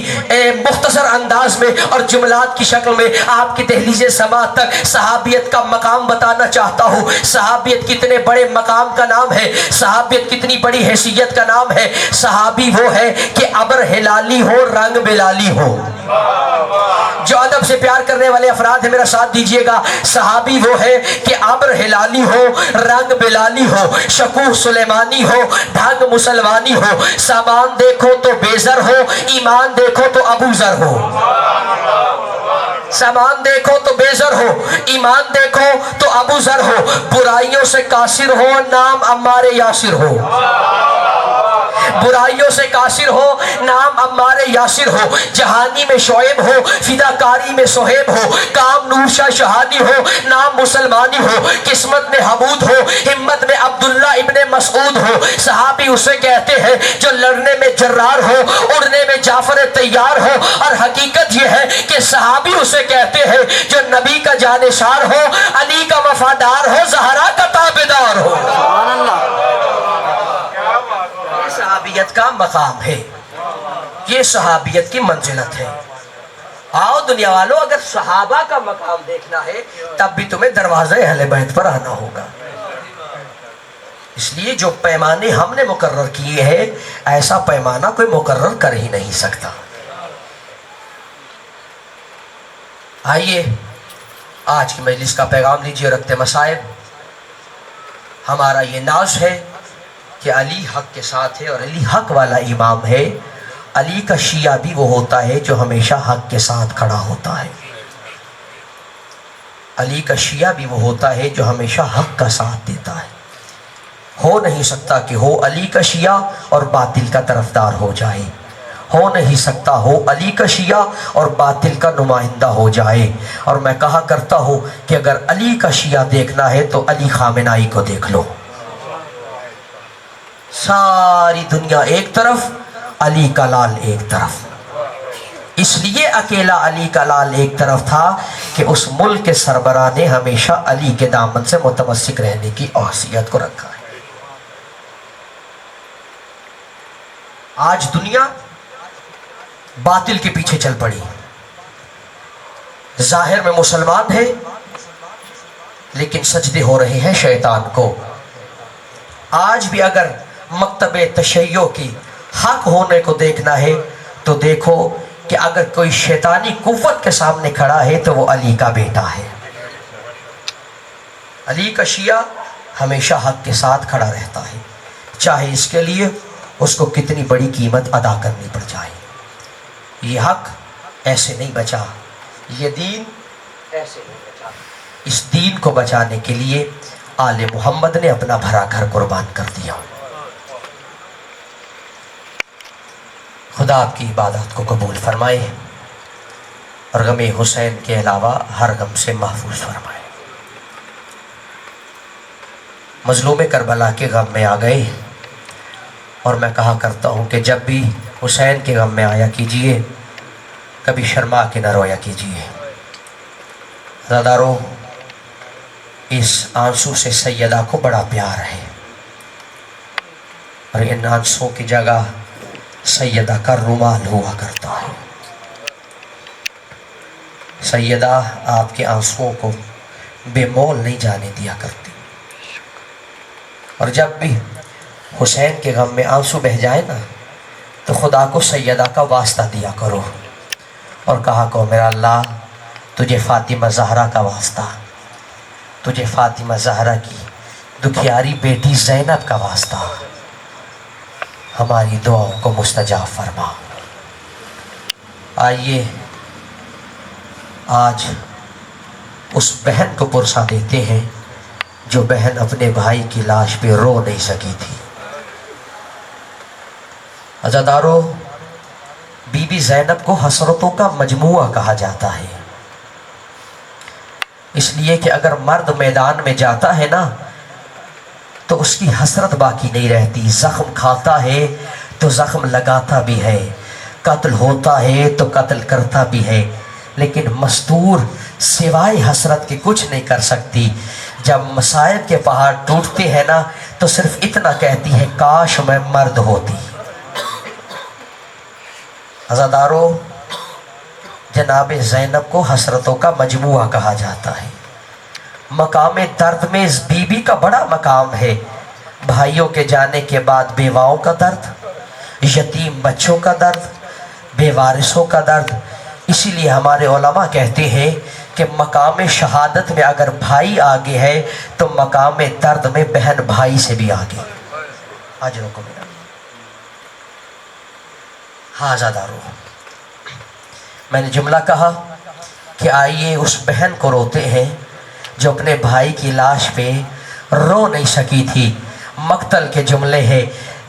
مختصر انداز میں اور جملات کی شکل میں آپ کی دہلیز سماعت تک صحابیت کا مقام بتانا چاہتا ہوں. صحابیت کتنے بڑے مقام کا نام ہے, صحابیت کتنی بڑی حیثیت کا نام ہے. صحابی وہ ہے کہ ابر ہلالی ہو رنگ بلالی ہو. جو ادب سے پیار کرنے والے افراد ہیں میرا ساتھ دیجئے گا. صحابی وہ ہے کہ ابر ہلالی ہو رنگ بلالی ہو, شکوہ سلیمانی ہو ڈھنگ مسلمانی ہو, سامان دیکھو تو بیزر ہو, ایمان دیکھو تو ابو ذر ہو. سامان دیکھو تو بیزر ہو, ایمان دیکھو تو ابو ذر ہو, برائیوں سے قاصر ہو نام عمار یاسر ہو. برائیوں سے قاصر ہو نام عمار یاسر ہو, جہانی میں شعیب ہو فداکاری میں صہیب ہو, کام نور شاہ شہانی ہو نام مسلمانی ہو, قسمت میں حمود ہو ہمت میں عبداللہ ابن مسعود ہو. صحابی اسے کہتے ہیں جو لڑنے میں جرار ہو اڑنے میں جعفر تیار ہو, اور حقیقت یہ ہے کہ صحابی اسے کہتے ہیں جو نبی کا جانشار ہو, علی کا وفادار ہو, زہرا کا تابعدار ہو. سبحان اللہ. صحابیت کا مقام ہے, یہ صحابیت کی منزلت ہے. آؤ دنیا والوں, اگر صحابہ کا مقام دیکھنا ہے تب بھی تمہیں دروازہ اہل بیت پر آنا ہوگا. اس لیے جو پیمانے ہم نے مقرر کیے ہیں ایسا پیمانہ کوئی مقرر کر ہی نہیں سکتا. آئیے آج کی مجلس کا پیغام لیجیے. رکھتے مصائب, ہمارا یہ ناز ہے کہ علی حق کے ساتھ ہے اور علی حق والا امام ہے. علی کا شیعہ بھی وہ ہوتا ہے جو ہمیشہ حق کے ساتھ کھڑا ہوتا ہے. علی کا شیعہ بھی وہ ہوتا ہے جو ہمیشہ حق کا ساتھ دیتا ہے. ہو نہیں سکتا کہ ہو علی کا شیعہ اور باطل کا طرفدار ہو جائے. ہو نہیں سکتا ہو علی کا شیعہ اور باطل کا نمائندہ ہو جائے۔ اور میں کہا کرتا ہوں کہ اگر علی کا شیعہ دیکھنا ہے تو علی خامنائی کو دیکھ لو، ساری دنیا ایک طرف، علی کا لال ایک طرف۔ اس لیے اکیلا علی کا لال ایک طرف تھا کہ اس ملک کے سربراہ نے ہمیشہ علی کے دامن سے متمسک رہنے کی حیثیت کو رکھا ہے۔ آج دنیا باطل کے پیچھے چل پڑی، ظاہر میں مسلمان ہے لیکن سجدے ہو رہے ہیں شیطان کو۔ آج بھی اگر مکتب تشیع کی حق ہونے کو دیکھنا ہے تو دیکھو کہ اگر کوئی شیطانی قوت کے سامنے کھڑا ہے تو وہ علی کا بیٹا ہے۔ علی کا شیعہ ہمیشہ حق کے ساتھ کھڑا رہتا ہے، چاہے اس کے لیے اس کو کتنی بڑی قیمت ادا کرنی پڑ جائے۔ یہ حق ایسے نہیں بچا، یہ دین ایسے نہیں بچا۔ اس دین کو بچانے کے لیے آل محمد نے اپنا بھرا گھر قربان کر دیا۔ خدا آپ کی عبادات کو قبول فرمائے اور غم حسین کے علاوہ ہر غم سے محفوظ فرمائے۔ مظلوم کربلا کے غم میں آ گئے، اور میں کہا کرتا ہوں کہ جب بھی حسین کے غم میں آیا کیجئے، کبھی شرما کے نہ رویا کیجئے۔ عزادارو، اس آنسو سے سیدہ کو بڑا پیار ہے، اور ان آنسو کی جگہ سیدہ کا رومال ہوا کرتا ہے۔ سیدہ آپ کے آنسوؤں کو بے مول نہیں جانے دیا کرتی، اور جب بھی حسین کے غم میں آنسو بہ جائے نا تو خدا کو سیدہ کا واسطہ دیا کرو اور کہا کو میرا اللہ تجھے فاطمہ زہرا کا واسطہ، تجھے فاطمہ زہرا کی دکھیاری بیٹی زینب کا واسطہ، ہماری دعاؤں کو مستجاب فرما۔ آئیے آج اس بہن کو پرسہ دیتے ہیں جو بہن اپنے بھائی کی لاش پہ رو نہیں سکی تھی۔ عزادارو، بی بی زینب کو حسرتوں کا مجموعہ کہا جاتا ہے، اس لیے کہ اگر مرد میدان میں جاتا ہے نا تو اس کی حسرت باقی نہیں رہتی۔ زخم کھاتا ہے تو زخم لگاتا بھی ہے، قتل ہوتا ہے تو قتل کرتا بھی ہے، لیکن مستور سوائے حسرت کے کچھ نہیں کر سکتی۔ جب مصائب کے پہاڑ ٹوٹتے ہیں نا تو صرف اتنا کہتی ہے کاش میں مرد ہوتی۔ عزادارو، جناب زینب کو حسرتوں کا مجموعہ کہا جاتا ہے۔ مقام درد میں اس بی بی کا بڑا مقام ہے، بھائیوں کے جانے کے بعد بیواؤں کا درد، یتیم بچوں کا درد، بے وارثوں کا درد۔ اسی لیے ہمارے علماء کہتے ہیں کہ مقام شہادت میں اگر بھائی آگے ہے تو مقام درد میں بہن بھائی سے بھی آگے۔ آج رکو میرا ہاں عزادارو، میں نے جملہ کہا کہ آئیے اس بہن کو روتے ہیں جو اپنے بھائی کی لاش پہ رو نہیں سکی تھی۔ مقتل کے جملے ہیں،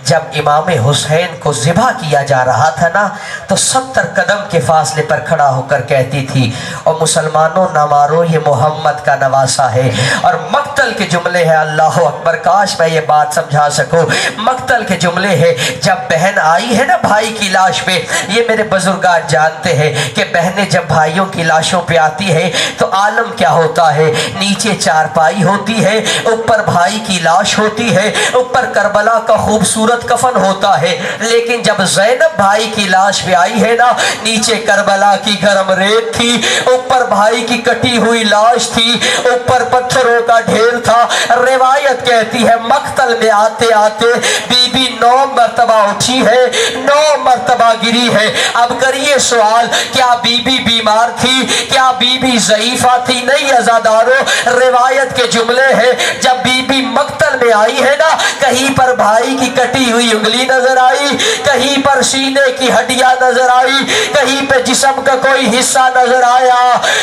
جب امام حسین کو ذبح کیا جا رہا تھا نا تو 70 قدم کے فاصلے پر کھڑا ہو کر کہتی تھی اور مسلمانوں نہ مارو یہ محمد کا نواسہ ہے۔ اور مقتل کے جملے ہیں، اللہ اکبر، کاش میں یہ بات سمجھا سکوں۔ مقتل کے جملے ہیں، جب بہن آئی ہے نا بھائی کی لاش پہ، یہ میرے بزرگان جانتے ہیں کہ بہنیں جب بھائیوں کی لاشوں پہ آتی ہیں تو عالم کیا ہوتا ہے، نیچے چارپائی ہوتی ہے، اوپر بھائی کی لاش ہوتی ہے، اوپر کربلا کا خوبصورت کفن ہوتا ہے۔ لیکن جب زینب بھائی کی لاش پہ آئی ہے نا، نیچے کربلا کی گرم ریت تھی، اوپر بھائی کی کٹی ہوئی لاش تھی، اوپر پتھروں کا ڈھیر تھا۔ روایت کہتی ہے مقتل میں آتے آتے بی بی 9 مرتبہ اٹھی ہے، 9 مرتبہ گری ہے۔ اب کریے سوال، کیا بی بی بیمار تھی؟ کیا بی بی ضعیفہ تھی؟ نہیں عزادارو، روایت کے جملے ہیں جب بی بی مقتل میں آئی ہے نا، کہیں پر بھائی کی کٹی ہوئی انگلی نظر آئی، کہیں پر سینے کی ہڈیاں نظر آئی، کہیں پہ جسم کا کوئی حصہ نظر آیا،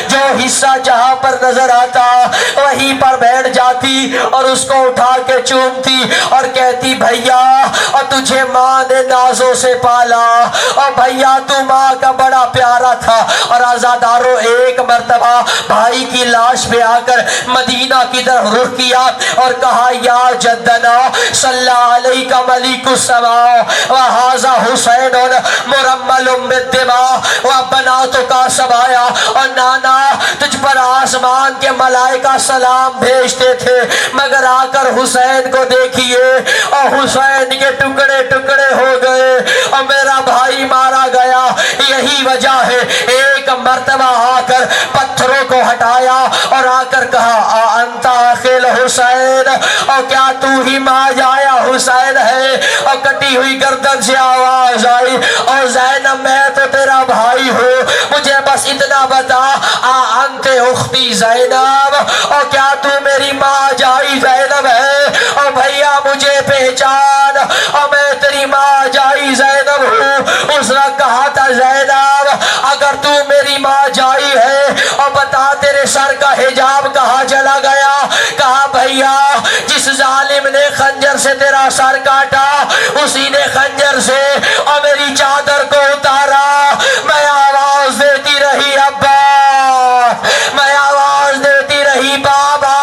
جو حصہ جہاں پر نظر آتا وہیں پر بیٹھ جاتی اور اس کو اٹھا کے چومتی اور کہتی بھیا اور تجھے ماں نے نازوں سے پالا، اور بھیا تو ماں کا بڑا پیارا تھا۔ اور آزاداروں ایک مرتبہ بھائی کی لاش پہ آ کر مدینہ کی طرف رخ کیا اور کہا یا جدنا صلی علیک ملک السماء وہذا حسین مرمل بالدماء وبناتک سبایا، اور نانا تجھ پر آسمان کے ملائکہ سلام بھیجتے تھے مگر آ کر حسین کو دیکھیے اور حسین کے ٹکڑے ٹکڑے ہو گئے اور میرا بھائی مارا گیا۔ یہی وجہ ہے ایک مرتبہ آ کر پتھروں کو ہٹایا اور آ کر کہا انت اخل حسین، اور کیا تو ہی ماں جایا حسین ہے؟ اور کٹی ہوئی گردن سے آواز آئی اور زینب میں تو تیرا بھائی ہوں، مجھے بس اتنا بتا انت اختی زینب، اور کیا تو میری ماں جائی زینب ہے؟ اور بھیا مجھے پہچان اور میں تیری ماں جائی زینب ہوں۔ اس نے کہا تھا زینب اگر تو میری ماں جائی ہے اور بتا تیرے سر کا حجاب کہاں چلا گیا؟ کہا بھیا جس ظالم نے خنجر سے تیرا سر کاٹا اسی نے خنجر سے اور میری چادر کو اتارا۔ میں آواز دیتی رہی ابا، میں آواز دیتی رہی بابا،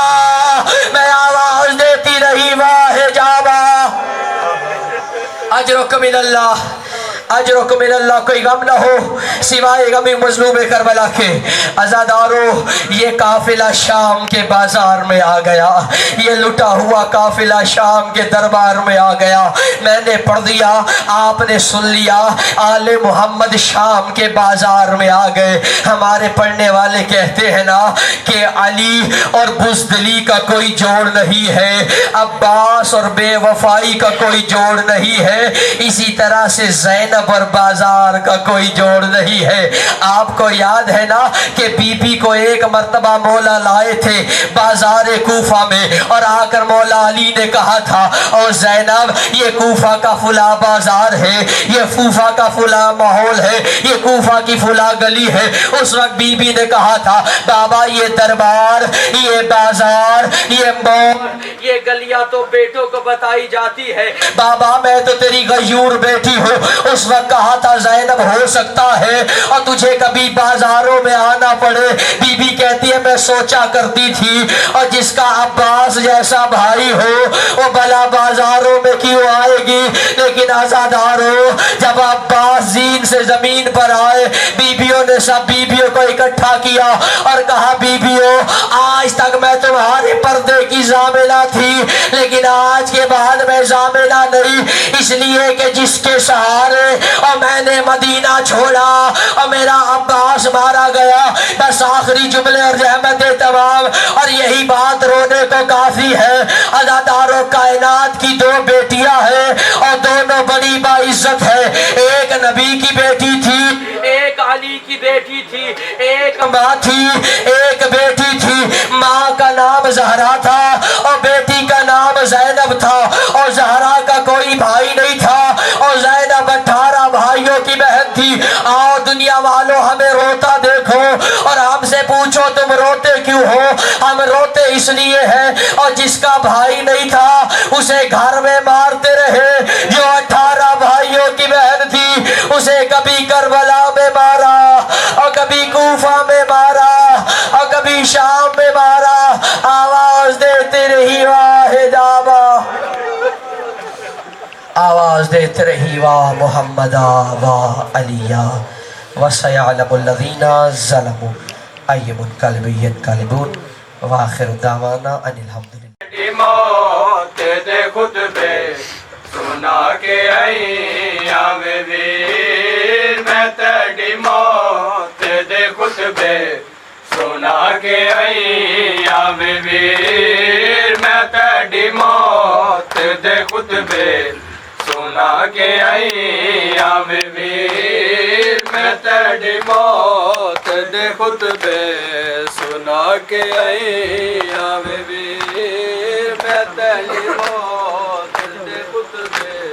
میں آواز دیتی رہی واہ جابا۔ اجرک من اللہ، اجرک من اللہ، کوئی غم نہ ہو سوائے غم مظلوم کربلا کے۔ عزاداروں یہ قافلہ شام کے بازار میں آ گیا، یہ لٹا ہوا قافلہ شام کے دربار میں آ گیا۔ میں نے پڑھ دیا، آپ نے سن لیا، آل محمد شام کے بازار میں آ گئے۔ ہمارے پڑھنے والے کہتے ہیں نا کہ علی اور بزدلی کا کوئی جوڑ نہیں ہے، عباس اور بے وفائی کا کوئی جوڑ نہیں ہے، اسی طرح سے زینب اور بازار کا کوئی جوڑ نہیں ہے۔ آپ کو یاد ہے نا کہ بی بی کو ایک مرتبہ مولا لائے تھے بازار کوفہ میں اور آ کر مولا علی نے کہا تھا اور زینب یہ کوفہ کا فلاں بازار ہے، یہ کوفہ کا فلاں ماحول ہے، یہ کوفہ کی فلاں گلی ہے۔ اس وقت بی بی نے کہا تھا بابا یہ دربار، یہ بازار، یہ مول، یہ گلیاں تو بیٹوں کو بتائی جاتی ہے، بابا میں تو تیری غیور بیٹی ہوں۔ اس وقت کہا تھا زینب ہو سکتا ہے اور تجھے کبھی بازاروں میں آنا پڑے۔ بی بی کہتی ہے میں سوچا کرتی تھی اور جس کا عباس جیسا بھائی ہو وہ بلا بازاروں میں کیوں آئے گی، لیکن آزاداروں جب عباس زین سے زمین پر آئے بیبیوں نے سب بیبیوں کو اکٹھا کیا اور کہا بیبیوں آج تک میں تمہارے پردے کی ضامنہ تھی لیکن آج کے بعد میں ضامنہ نہیں، اس لیے کہ جس کے سہارے اور میں نے مدینہ چھوڑا اور میرا عباس مارا گیا۔ بس آخری جملے اور رحمت تمام، اور یہی بات رونے کو کافی ہے۔ عزاداروں کائنات کی دو بیٹیاں ہیں اور دونوں بڑی باعزت ہے، ایک نبی کی بیٹی تھی، ایک علی کی بیٹی تھی، ایک ماں تھی ایک بیٹی تھی۔ ماں کا نام زہرا تھا اور بیٹی کا نام زینب تھا، اور زہرا کا کوئی بھائی نہیں تھا اور زینب 18 بھائیوں کی بہن تھی۔ آؤ دنیا والوں ہمیں روتا دیکھو اور ہم سے پوچھو تم روتے کیوں ہو؟ ہم روتے اس لیے ہیں اور جس کا بھائی نہیں تھا اسے گھر میں مارتے رہے، جو 18 بھائیوں کی بہن تھی اسے کبھی کربلا میں مارا اور کبھی کوفہ میں مارا اور کبھی شام میں مارا۔ آواز دیتے رہی واہ جابا، آواز دیتے رہی واہ محمدہ واہ علیہ وسیعلم الذین ظلموا ای منقلب ینقلبون وآخر دعوانا ان الحمدللہ۔ موت دے خطبے سنا کے ایام ویر، میں تیری موت دے خطبے سنا کے ایام ویر، میں تیری موت دے خطبے سنا کے ایام ویر، میں تیری موت دے خطبے سنا کے ایام ویر، میں تیری موت